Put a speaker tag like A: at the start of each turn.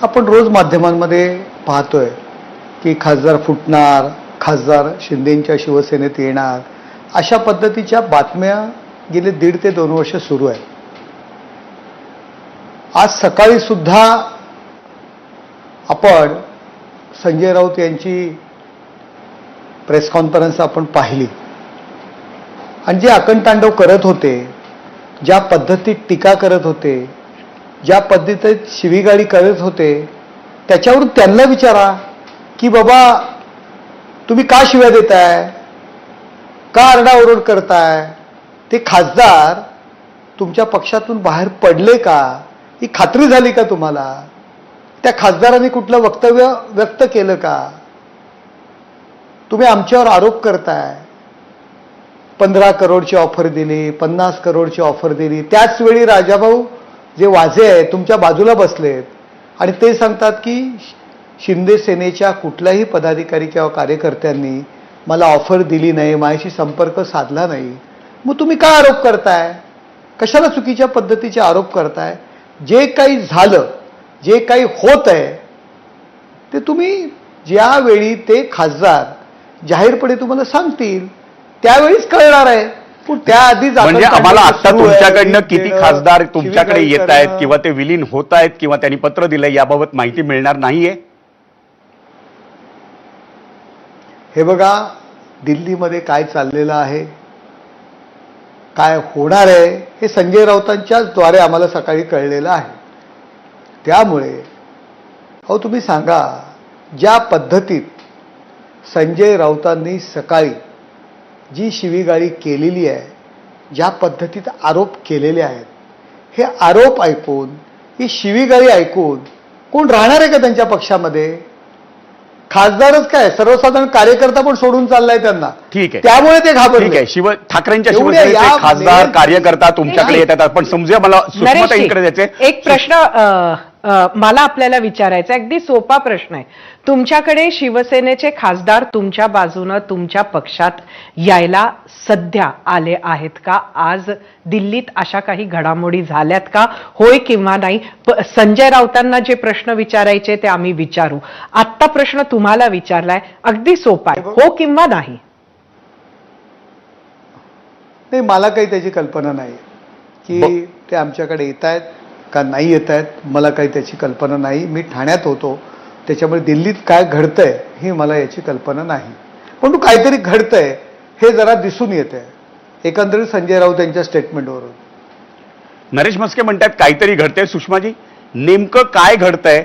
A: आपण रोज माध्यमांमध्ये पाहतोय की खासदार फुटणार, खासदार शिंदेंच्या शिवसेनेत येणार, अशा पद्धतीच्या बातम्या गेले 1.5 ते 2 वर्ष सुरू आहेत. आज सकाळी सुद्धा आपण संजय राऊत यांची प्रेस कॉन्फरन्स आपण पाहिली आणि जे आकंतांडव करत होते, ज्या पद्धतीत टीका करत होते, ज्या पद्धतीत शिवीगाळी करत होते, त्याच्यावरून त्यांना विचारा की बाबा तुम्ही का शिव्या देताय, का आरडाओरड करताय, ते खासदार तुमच्या पक्षातून बाहेर पडले का, ही खात्री झाली का तुम्हाला, त्या खासदारांनी कुठलं वक्तव्य व्यक्त केलं का, तुम्ही आमच्यावर आरोप करताय 15 करोडची ऑफर दिली, 50 करोडची ऑफर दिली. त्याच वेळी राजाभाऊ जे वाजे आहेत तुमच्या बाजूला बसलेत आणि ते सांगतात की शिंदे सेनेच्या कुठल्याही पदाधिकारी किंवा कार्यकर्त्यांनी मला ऑफर दिली नाही, माझ्याशी संपर्क साधला नाही. मग तुम्ही काय आरोप करताय, कशाला चुकीच्या पद्धतीचे आरोप करताय? जे काही झालं, जे काही होत आहे ते तुम्ही ज्यावेळी ते खासदार जाहीरपणे तुम्हाला सांगतील त्यावेळीच कळणार आहे. पण त्याआधी
B: म्हणजे आम्हाला आता तुमच्याकडनं किती खासदार तुमच्याकडे येत आहेत किंवा ते विलीन होत आहेत किंवा त्यांनी पत्र दिलंय याबाबत माहिती मिळणार नाहीये.
A: हे बघा, दिल्लीमध्ये काय चाललेलं आहे, काय होणार आहे, हे संजय राऊतांच्याच द्वारे आम्हाला सकाळी कळलेलं आहे. त्यामुळे अहो तुम्ही सांगा, ज्या पद्धतीत संजय राऊतांनी सकाळी जी शिवीगाळी केलेली आहे, ज्या पद्धतीत आरोप केलेले आहेत, हे आरोप ऐकून, ही शिवीगाळी ऐकून कोण राहणार आहे का त्यांच्या पक्षामध्ये? खासदारच काय, सर्वसाधारण कार्यकर्ता पण सोडून चाललाय त्यांना.
B: ठीक आहे,
A: त्यामुळे ते घाबरले.
B: ठीक आहे, ठाकरेंच्या शिवसेनेचे खासदार कार्यकर्ता तुमच्याकडे येतात, पण समजूया मला सुषमाताईंकडे द्यायचे.
C: एक प्रश्न मला आपल्याला विचारायचा, अगदी सोपा प्रश्न आहे. तुमच्याकडे शिवसेनेचे खासदार तुमच्या बाजूनं तुमच्या पक्षात यायला सध्या आले आहेत का? आज दिल्लीत अशा काही घडामोडी झाल्यात का? होय किंवा नाही? संजय राऊतांना जे प्रश्न विचारायचे ते आम्ही विचारू. आत्ता प्रश्न तुम्हाला विचारलाय, अगदी सोपा आहे, हो किंवा नाही?
A: नाही, मला काही त्याची कल्पना नाही की ते आमच्याकडे येत आहेत का नाही येत आहेत. मला काही त्याची कल्पना नाही. मी ठाण्यात होतो, त्याच्यामुळे दिल्लीत काय घडतंय ही मला याची कल्पना नाही. पण काहीतरी घडतंय हे जरा दिसून येत आहे एकंदरीत संजय राऊत यांच्या स्टेटमेंटवरून.
B: नरेश म्हस्के म्हणतात काहीतरी घडतंय. सुषमाजी, नेमकं काय घडतंय?